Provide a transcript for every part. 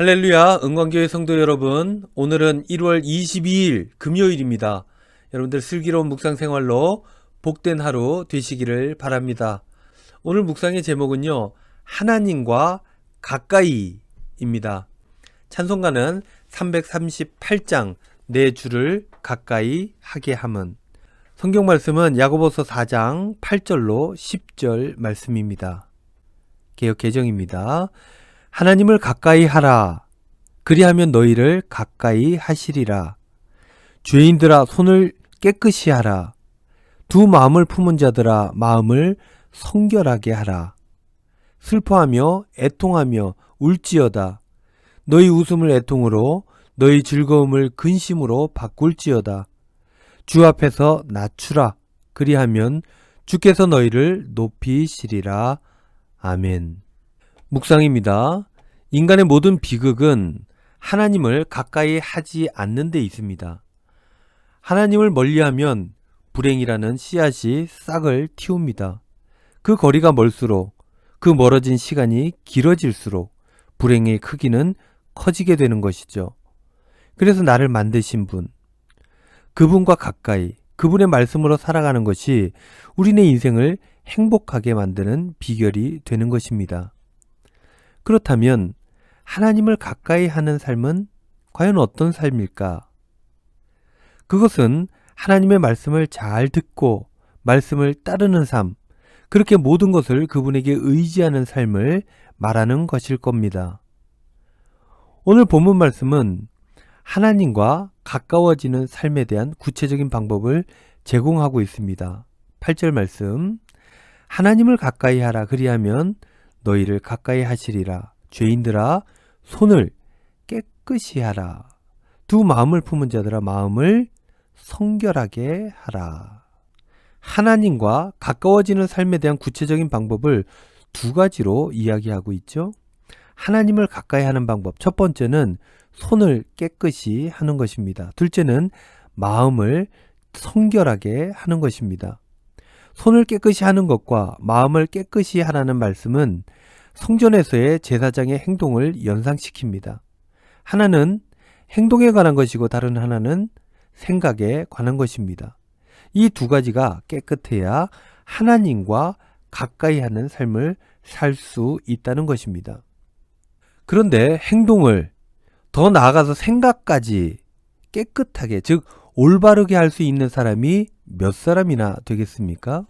할렐루야, 은광교회 성도 여러분, 오늘은 1월 22일 금요일입니다. 여러분들 슬기로운 묵상 생활로 복된 하루 되시기를 바랍니다. 오늘 묵상의 제목은요, 하나님과 가까이입니다. 찬송가는 338장 내 주를 가까이 하게 함은. 성경 말씀은 야고보서 4장 8절로 10절 말씀입니다. 개역 개정입니다. 하나님을 가까이 하라. 그리하면 너희를 가까이 하시리라. 죄인들아 손을 깨끗이 하라. 두 마음을 품은 자들아 마음을 성결하게 하라. 슬퍼하며 애통하며 울지어다. 너희 웃음을 애통으로 너희 즐거움을 근심으로 바꿀지어다. 주 앞에서 낮추라. 그리하면 주께서 너희를 높이시리라. 아멘. 묵상입니다. 인간의 모든 비극은 하나님을 가까이 하지 않는 데 있습니다. 하나님을 멀리하면 불행이라는 씨앗이 싹을 틔웁니다. 그 거리가 멀수록, 그 멀어진 시간이 길어질수록 불행의 크기는 커지게 되는 것이죠. 그래서 나를 만드신 분, 그분과 가까이, 그분의 말씀으로 살아가는 것이 우리네 인생을 행복하게 만드는 비결이 되는 것입니다. 그렇다면 하나님을 가까이 하는 삶은 과연 어떤 삶일까? 그것은 하나님의 말씀을 잘 듣고 말씀을 따르는 삶, 그렇게 모든 것을 그분에게 의지하는 삶을 말하는 것일 겁니다. 오늘 본문 말씀은 하나님과 가까워지는 삶에 대한 구체적인 방법을 제공하고 있습니다. 8절 말씀, 하나님을 가까이 하라. 그리하면 너희를 가까이 하시리라. 죄인들아 손을 깨끗이 하라. 두 마음을 품은 자들아 마음을 성결하게 하라. 하나님과 가까워지는 삶에 대한 구체적인 방법을 두 가지로 이야기하고 있죠. 하나님을 가까이 하는 방법. 첫 번째는 손을 깨끗이 하는 것입니다. 둘째는 마음을 성결하게 하는 것입니다. 손을 깨끗이 하는 것과 마음을 깨끗이 하라는 말씀은 성전에서의 제사장의 행동을 연상시킵니다. 하나는 행동에 관한 것이고 다른 하나는 생각에 관한 것입니다. 이 두 가지가 깨끗해야 하나님과 가까이 하는 삶을 살 수 있다는 것입니다. 그런데 행동을 더 나아가서 생각까지 깨끗하게, 즉 올바르게 할 수 있는 사람이 몇 사람이나 되겠습니까?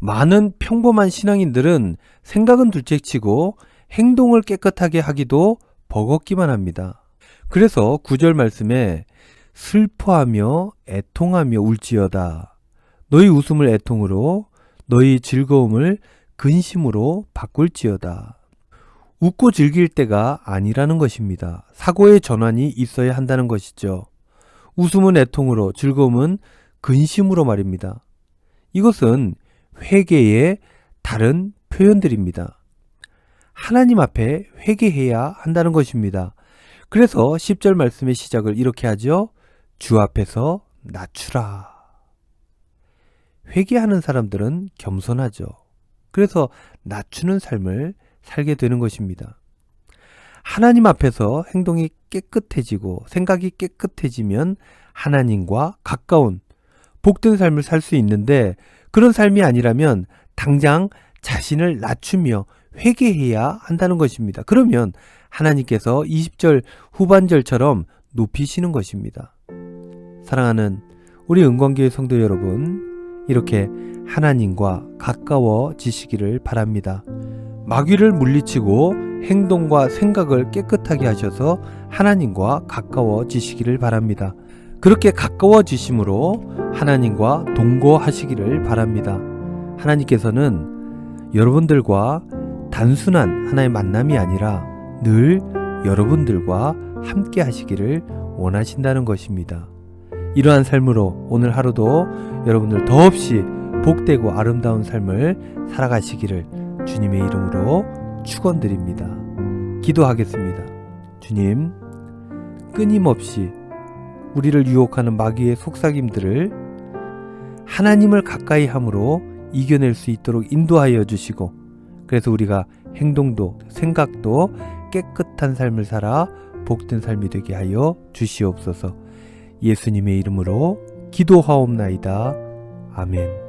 많은 평범한 신앙인들은 생각은 둘째치고 행동을 깨끗하게 하기도 버겁기만 합니다. 그래서 9절 말씀에 슬퍼하며 애통하며 울지어다. 너희 웃음을 애통으로 너희 즐거움을 근심으로 바꿀지어다. 웃고 즐길 때가 아니라는 것입니다. 사고의 전환이 있어야 한다는 것이죠. 웃음은 애통으로, 즐거움은 근심으로 말입니다. 이것은 회개의 다른 표현들입니다. 하나님 앞에 회개해야 한다는 것입니다. 그래서 10절 말씀의 시작을 이렇게 하죠. 주 앞에서 낮추라. 회개하는 사람들은 겸손하죠. 그래서 낮추는 삶을 살게 되는 것입니다. 하나님 앞에서 행동이 깨끗해지고 생각이 깨끗해지면 하나님과 가까운 복된 삶을 살 수 있는데, 그런 삶이 아니라면 당장 자신을 낮추며 회개해야 한다는 것입니다. 그러면 하나님께서 20절 후반절처럼 높이시는 것입니다. 사랑하는 우리 은광교회 성도 여러분, 이렇게 하나님과 가까워지시기를 바랍니다. 마귀를 물리치고 행동과 생각을 깨끗하게 하셔서 하나님과 가까워지시기를 바랍니다. 그렇게 가까워지심으로 하나님과 동거하시기를 바랍니다. 하나님께서는 여러분들과 단순한 하나의 만남이 아니라 늘 여러분들과 함께 하시기를 원하신다는 것입니다. 이러한 삶으로 오늘 하루도 여러분들 더없이 복되고 아름다운 삶을 살아가시기를 주님의 이름으로 축원드립니다. 기도하겠습니다. 주님, 끊임없이 우리를 유혹하는 마귀의 속삭임들을 하나님을 가까이 함으로 이겨낼 수 있도록 인도하여 주시고, 그래서 우리가 행동도 생각도 깨끗한 삶을 살아 복된 삶이 되게 하여 주시옵소서. 예수님의 이름으로 기도하옵나이다. 아멘.